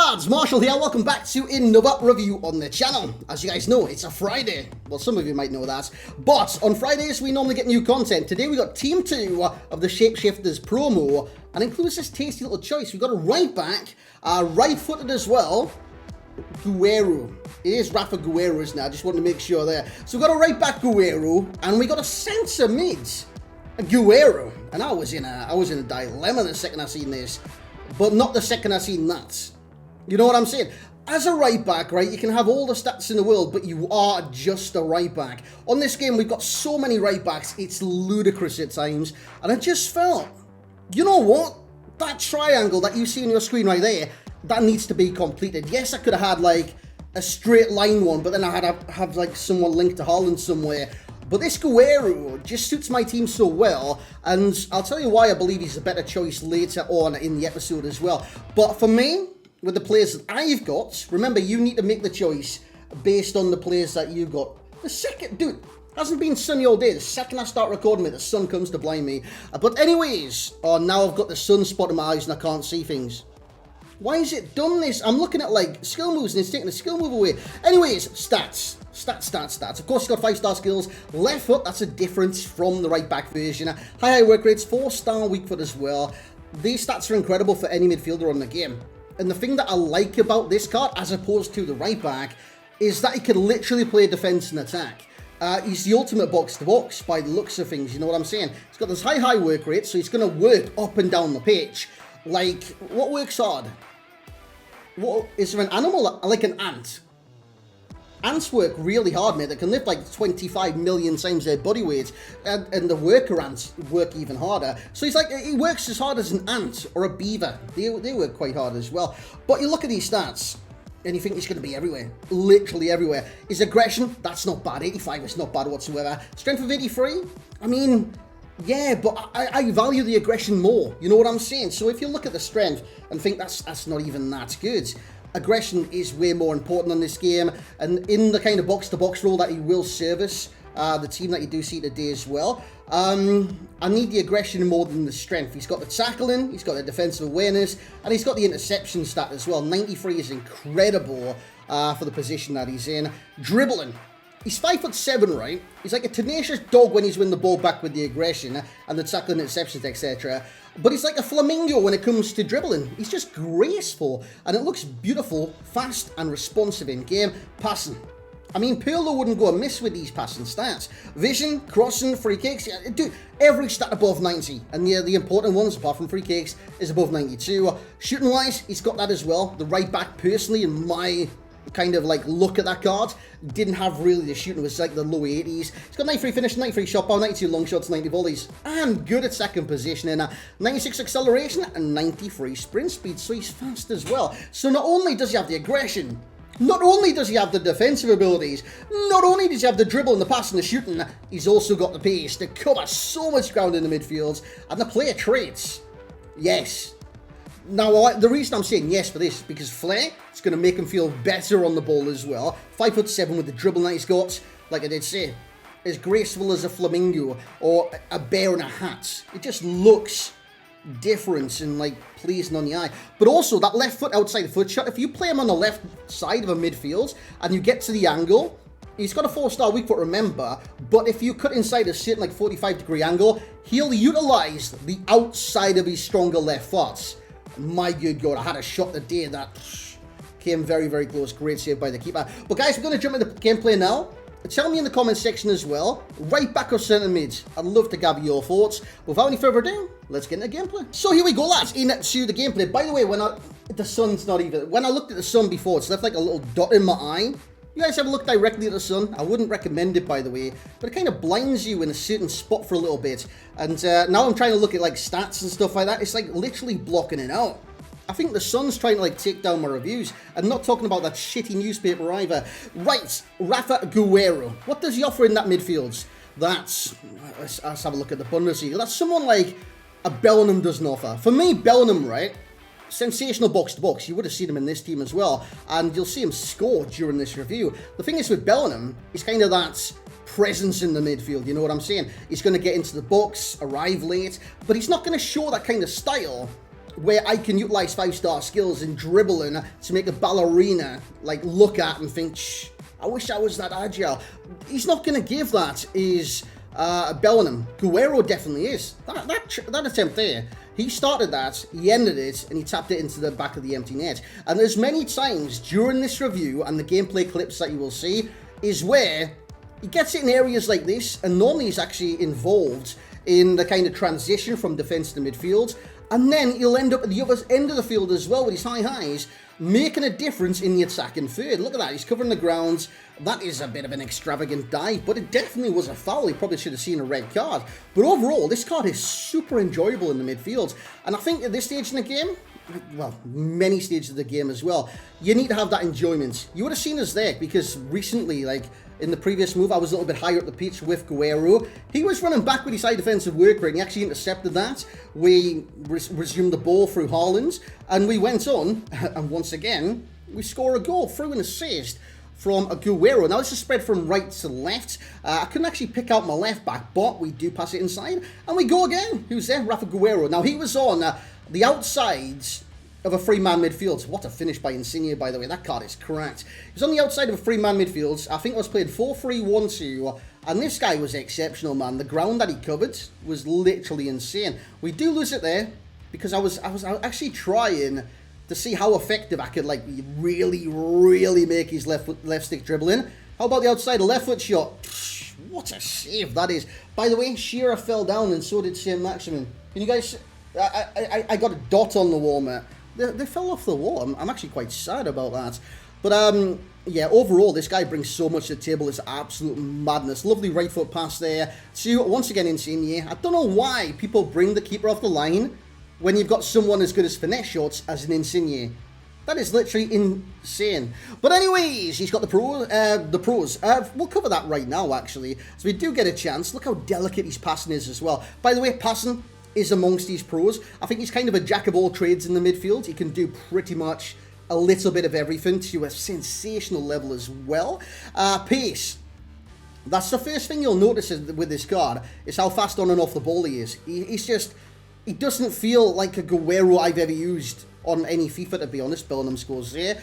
lads, Marshall here, welcome back to another review on the channel. As you guys know, it's a Friday. Well, some of you might know that. But on Fridays, we normally get new content. Today we got Team 2 of the Shapeshifters promo, and includes this tasty little choice. We've got a right back, right-footed as well, Guerreiro. It is Rafa Guerreiro, isn't it? I just wanted to make sure there. So we've got a right back Guerreiro, and we got a centre mid Guerreiro. And I was in a dilemma the second I seen this. But not the second I seen that. You know what I'm saying? As a right back, right, you can have all the stats in the world, but you are just a right back. On this game, we've got so many right backs, it's ludicrous at times. And I just felt, you know what? That triangle that you see on your screen right there, that needs to be completed. Yes, I could have had like a straight line one, but then I had to have like someone linked to Haaland somewhere. But this Guerreiro just suits my team so well, and I'll tell you why I believe he's a better choice later on in the episode as well. But for me, with the players that I've got, remember, you need to make the choice based on the players that you've got. The second, dude, hasn't been sunny all day. The second I start recording it, the sun comes to blind me. But anyways, now I've got the sunspot in my eyes and I can't see things. Why has it done this? I'm looking at like skill moves and it's taking the skill move away. Anyways, stats. Of course, he's got 5-star skills. Left foot, that's a difference from the right back version. High work rates, 4-star weak foot as well. These stats are incredible for any midfielder on the game. And the thing that I like about this card, as opposed to the right back, is that he can literally play defense and attack. He's the ultimate box-to-box by the looks of things, you know what I'm saying? He's got this high work rate, so he's going to work up and down the pitch. Like, what works hard? What, is there an animal like an ant? Ants work really hard, mate. They can lift like 25 million times their body weight, and the worker ants work even harder. So he's like, he works as hard as an ant or a beaver. They work quite hard as well. But you look at these stats, and you think he's going to be everywhere. Literally everywhere. His aggression, that's not bad. 85 is not bad whatsoever. Strength of 83, I mean, yeah, but I value the aggression more. You know what I'm saying? So if you look at the strength and think that's not even that good, aggression is way more important on this game, and in the kind of box-to-box role that he will service the team that you do see today as well, I need the aggression more than the strength. He's got the tackling, he's got the defensive awareness, and he's got the interception stat as well. 93 is incredible for the position that he's in. Dribbling. He's 5'7", right? He's like a tenacious dog when he's winning the ball back with the aggression and the tackling, interceptions, etc. But he's like a flamingo when it comes to dribbling. He's just graceful, and it looks beautiful, fast, and responsive in game. Passing. I mean, Pirlo wouldn't go amiss with these passing stats. Vision, crossing, free kicks. Dude, every stat above 90. And yeah, the important ones, apart from free kicks, is above 92. Shooting-wise, he's got that as well. The right back, personally, in my kind of like look at that card, didn't have really the shooting. It was like the low 80s. He's got 93 finish, 93 shot power, 92 long shots, 90 volleys, and good at second positioning, 96 acceleration and 93 sprint speed, so he's fast as well. So not only does he have the aggression, not only does he have the defensive abilities, not only does he have the dribble and the pass and the shooting, he's also got the pace to cover so much ground in the midfield, and the player traits. Yes. Now, the reason I'm saying yes for this is because Flair, it's going to make him feel better on the ball as well. 5'7" with the dribble that he's got, like I did say, as graceful as a flamingo or a bear in a hat. It just looks different and like pleasing on the eye. But also that left foot outside foot shot, if you play him on the left side of a midfield and you get to the angle, he's got a 4-star weak foot, remember, but if you cut inside a certain like 45-degree angle, he'll utilize the outside of his stronger left foot. My good God, I had a shot the day that came very, very close. Great save by the keeper. But guys, we're going to jump into gameplay now. Tell me in the comments section as well, right back or centre mid. I'd love to gather your thoughts. Without any further ado, let's get into gameplay. So here we go, lads, into the gameplay. By the way, the sun's not even, when I looked at the sun before, it's left like a little dot in my eye. You guys ever look directly at the sun? I wouldn't recommend it, by the way, but it kind of blinds you in a certain spot for a little bit. And now I'm trying to look at like stats and stuff like that. It's like literally blocking it out. I think the sun's trying to like take down my reviews. I'm not talking about that shitty newspaper either. Right, Rafa Guerreiro. What does he offer in that midfield? Let's have a look at the Bundesliga. That's someone like a Bellingham doesn't offer. For me, Bellingham, right? Sensational box-to-box. You would have seen him in this team as well, and you'll see him score during this review. The thing is with Bellingham, he's kind of that presence in the midfield, you know what I'm saying? He's going to get into the box, arrive late, but he's not going to show that kind of style where I can utilize 5-star skills and dribbling to make a ballerina like look at and think, shh, I wish I was that agile. He's not going to give that, is Bellingham. Guerreiro definitely is. That attempt there, he started that, he ended it, and he tapped it into the back of the empty net. And there's many times during this review, and the gameplay clips that you will see, is where he gets it in areas like this, and normally he's actually involved in the kind of transition from defense to midfield, and then he'll end up at the other end of the field as well with his high highs, making a difference in the attacking third. Look at that, he's covering the ground. That is a bit of an extravagant dive, but it definitely was a foul. He probably should have seen a red card. But overall, this card is super enjoyable in the midfield, and I think at this stage in the game, well, many stages of the game as well, you need to have that enjoyment. You would have seen us there, because recently, like in the previous move, I was a little bit higher up the pitch with Guerreiro. He was running back with his high defensive work rate, and he actually intercepted that. We resumed the ball through Haaland, and we went on, and once again, we score a goal through an assist from a Guerreiro. Now, this is spread from right to left. I couldn't actually pick out my left back, but we do pass it inside, and we go again. Who's there? Rafa Guerreiro. Now, he was on the outsides of a three-man midfield. What a finish by Insigne, by the way. That card is cracked. He was on the outside of a three-man midfield. I think I was played 4-3-1-2, and this guy was exceptional, man. The ground that he covered was literally insane. We do lose it there, because I was actually trying to see how effective I could, like, really make his left stick dribbling. How about the outside left foot shot? What a save that is. By the way, Shearer fell down, and so did Saint-Maximin. Can you guys... I got a dot on the wall, mate. They fell off the wall. I'm actually quite sad about that. But, yeah, overall, this guy brings so much to the table. It's absolute madness. Lovely right foot pass there to, once again, Insigne. I don't know why people bring the keeper off the line when you've got someone as good as finesse shots as an Insigne. That is literally insane. But anyways, he's got the pros. We'll cover that right now, actually. So we do get a chance. Look how delicate his passing is as well. By the way, passing is amongst these pros. I think he's kind of a jack of all trades in the midfield. He can do pretty much a little bit of everything to a sensational level as well. Pace. That's the first thing you'll notice with this card, is how fast on and off the ball he is. He doesn't feel like a Guerreiro I've ever used on any FIFA, to be honest. Bellingham scores there.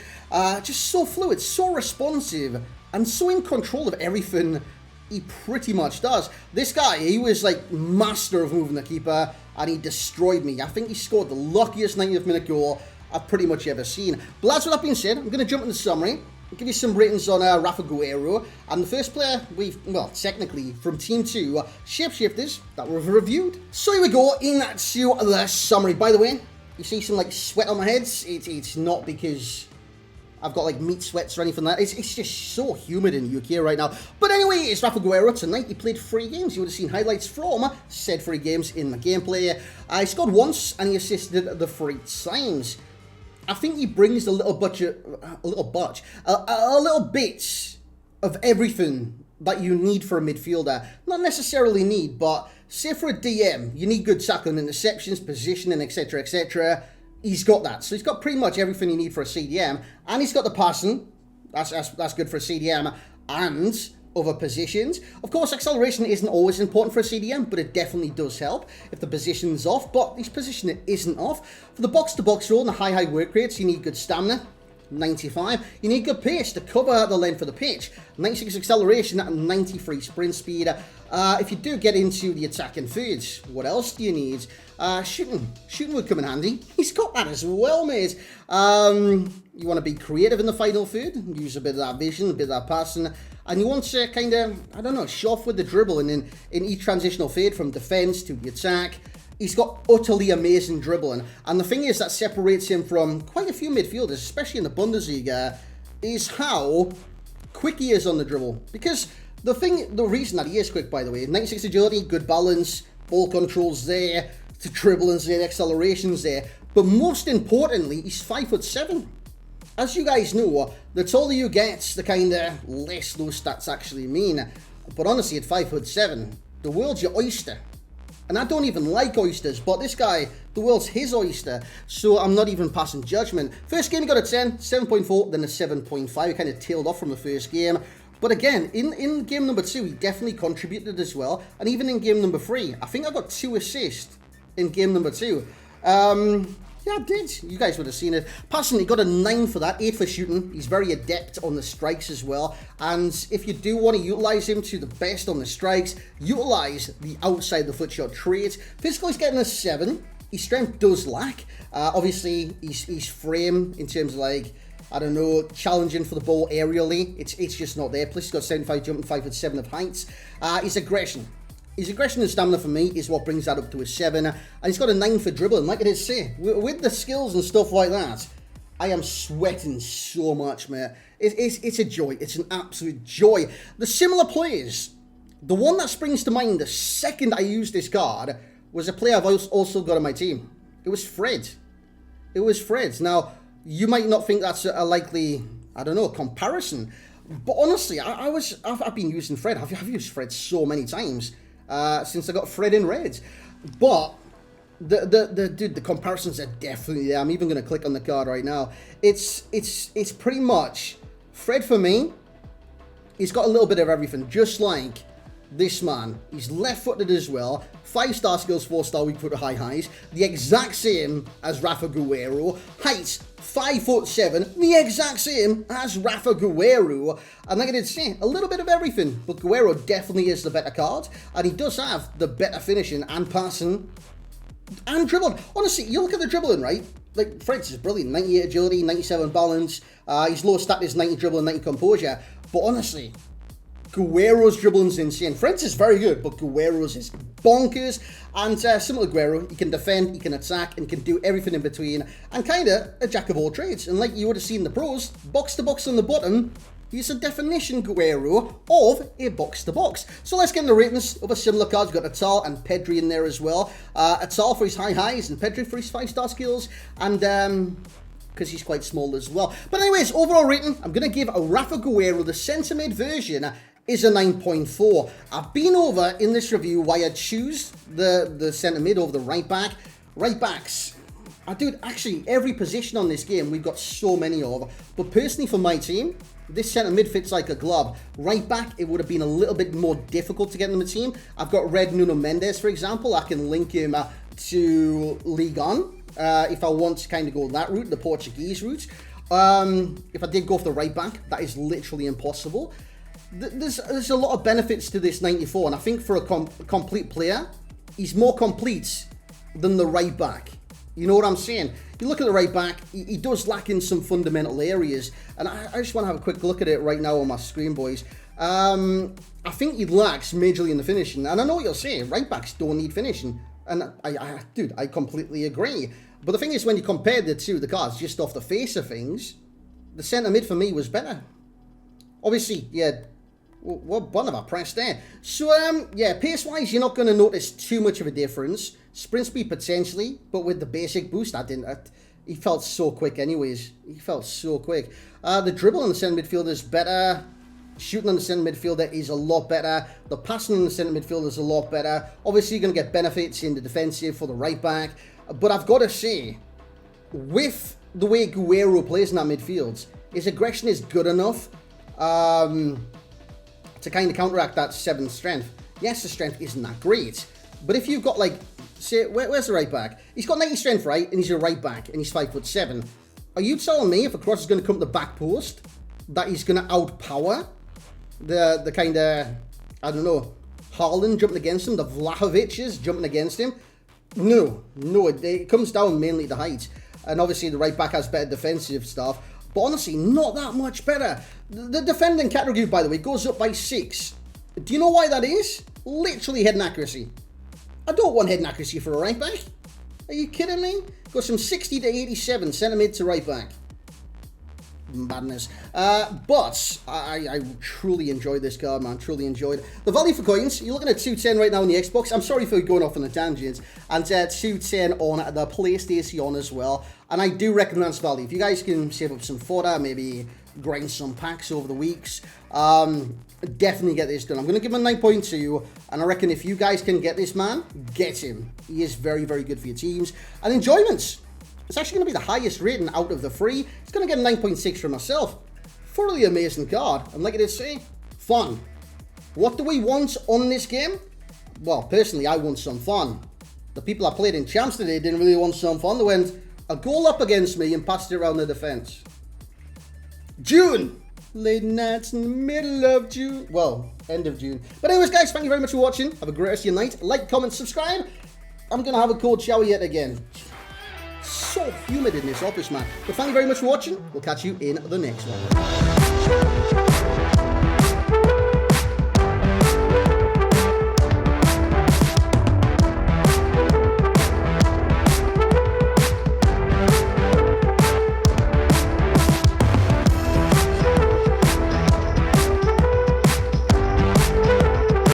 Just so fluid, so responsive, and so in control of everything he pretty much does. This guy, he was like master of moving the keeper, and he destroyed me. I think he scored the luckiest 90th minute goal I've pretty much ever seen. But lads, with that being said, I'm going to jump into the summary. I'll give you some ratings on Rafa Guerreiro. And the first player well, technically from Team 2, Shapeshifters, that we've reviewed. So here we go into the summary. By the way, you see some like sweat on my head. It's not because I've got like meat sweats or anything like that. It's just so humid in the UK right now. But anyway, it's Rafa Guerreiro. Tonight he played 3 games. You would have seen highlights from said 3 games in the gameplay. He scored once and he assisted the 3 times. I think he brings a little bit of everything that you need for a midfielder. Not necessarily need, but say for a DM, you need good tackling, interceptions, positioning, etc., etc. He's got that. So he's got pretty much everything you need for a CDM. And he's got the passing. That's good for a CDM. And other positions. Of course, acceleration isn't always important for a CDM, but it definitely does help if the position's off. But his position isn't off. For the box-to-box role and the high work rates, you need good stamina. 95. You need good pace to cover the length of the pitch. 96 acceleration and 93 sprint speed. If you do get into the attacking thirds, what else do you need? Shooting would come in handy. He's got that as well, mate. You want to be creative in the final third, use a bit of that vision, a bit of that passing, and you want to kind of, I don't know, show off with the dribble, and in each transitional fade from defense to the attack. He's got utterly amazing dribbling, and the thing is that separates him from quite a few midfielders, especially in the Bundesliga, is how quick he is on the dribble. Because the reason that he is quick, by the way, 96 agility, good balance, ball controls there, the dribbling's there, the acceleration's there, but most importantly, he's 5'7". As you guys know, the taller you get, the kind of less those stats actually mean. But honestly, at 5'7", the world's your oyster. And I don't even like oysters, but this guy, the world's his oyster, so I'm not even passing judgment. First game he got a 10, 7.4, then a 7.5. He kind of tailed off from the first game. But again, in game number 2, he definitely contributed as well. And even in game number 3, I think I got 2 assists in game number 2. Yeah, I did. You guys would have seen it. Passing, he got a 9 for that, 8 for shooting. He's very adept on the strikes as well. And if you do want to utilize him to the best on the strikes, utilize the outside the foot shot trait. Physical, he's getting a 7. His strength does lack. Obviously, his frame in terms of like, I don't know, challenging for the ball aerially, it's just not there. Plus, he's got 75 jump and 5'7" of height. His aggression. His aggression and stamina for me is what brings that up to a 7. And he's got a 9 for dribbling. Like I did say, with the skills and stuff like that, I am sweating so much, mate. It's a joy. It's an absolute joy. The similar players, the one that springs to mind the second I used this card was a player I've also got on my team. It was Fred. It was Fred. Now, you might not think that's a likely, I don't know, comparison. But honestly, I've been using Fred. I've used Fred so many times. Since I got Fred in red. But the comparisons are definitely there. I'm even going to click on the card right now. It's pretty much Fred for me. He's got a little bit of everything, just like this man. He's left-footed as well. 5-star skills, 4-star weak foot, high highs. The exact same as Rafa Guerreiro. Height 5'7", the exact same as Rafa Guerreiro. And like I did say, a little bit of everything. But Guerreiro definitely is the better card. And he does have the better finishing and passing and dribbling. Honestly, you look at the dribbling, right? Like, Fred's is brilliant. 98 agility, 97 balance. His low stat is 90 dribbling, 90 composure. But honestly, Guerreiro's dribbling's insane. Fred's is very good, but Guerreiro's is bonkers. And similar to Guerreiro, he can defend, he can attack, and can do everything in between. And kind of a jack of all trades. And like you would have seen in the pros, box to box on the bottom, he's a definition Guerreiro of a box to box. So let's get into the ratings of a similar cards. We've got Atal and Pedri in there as well. Atal for his high highs and Pedri for his 5-star skills. And because he's quite small as well. But anyways, overall rating, I'm going to give a Rafa Guerreiro, the centre mid version, is a 9.4. I've been over in this review why I choose the centre mid over the right back. Right backs, dude, actually every position on this game we've got so many of. But personally for my team, this centre mid fits like a glove. Right back, it would have been a little bit more difficult to get in the team. I've got Red Nuno Mendes, for example. I can link him to Ligue 1 if I want to kind of go that route, the Portuguese route. If I did go for the right back, that is literally impossible. There's a lot of benefits to this 94, and I think for a complete player, he's more complete than the right back. You know what I'm saying? You look at the right back, he does lack in some fundamental areas, and I just want to have a quick look at it right now on my screen, boys. I think he lacks majorly in the finishing, and I know what you're saying, right backs don't need finishing, and dude, I completely agree. But the thing is, when you compare the two of the cards just off the face of things, the centre mid for me was better. Obviously, yeah. What button have I pressed there? So, yeah, pace-wise, you're not going to notice too much of a difference. Sprint speed, potentially, but with the basic boost, he felt so quick anyways. He felt so quick. The dribble on the centre midfielder is better. Shooting on the centre midfielder is a lot better. The passing on the centre midfielder is a lot better. Obviously, you're going to get benefits in the defensive for the right back. But I've got to say, with the way Guerreiro plays in that midfield, his aggression is good enough to kind of counteract that 7 strength. Yes, the strength isn't that great, but if you've got, like, say, where's the right back? He's got 90 strength, right, and he's a right back, and he's 5'7". Are you telling me if a cross is going to come to the back post, that he's going to outpower the kind of, I don't know, Haaland jumping against him, the Vlahovic's jumping against him? No, it comes down mainly to height, and obviously the right back has better defensive stuff. But honestly, not that much better. The defending category, by the way, goes up by 6. Do you know why that is? Literally head and accuracy. I don't want head and accuracy for a right back. Are you kidding me? Goes from 60 to 87, centre mid to right back. Madness. But I truly enjoyed this card, man. Truly enjoyed it. The value for coins, you're looking at 210 right now on the Xbox. I'm sorry for going off on the tangents. And 210 on the PlayStation as well. And I do recommend this value. If you guys can save up some fodder, maybe grind some packs over the weeks, definitely get this done. I'm going to give him a 9.2. And I reckon if you guys can get this man, get him. He is very, very good for your teams. And enjoyments. It's actually going to be the highest rating out of the 3. It's going to get a 9.6 for myself. Thoroughly amazing card. And like I did say, fun. What do we want on this game? Well, personally, I want some fun. The people I played in Champs today didn't really want some fun. They went, A goal up against me and passed it around the defence. June. Late nights in the middle of June. Well, end of June. But anyways, guys, thank you very much for watching. Have a great rest of your night. Like, comment, subscribe. I'm going to have a cold shower yet again. So humid in this office, man. But thank you very much for watching. We'll catch you in the next one.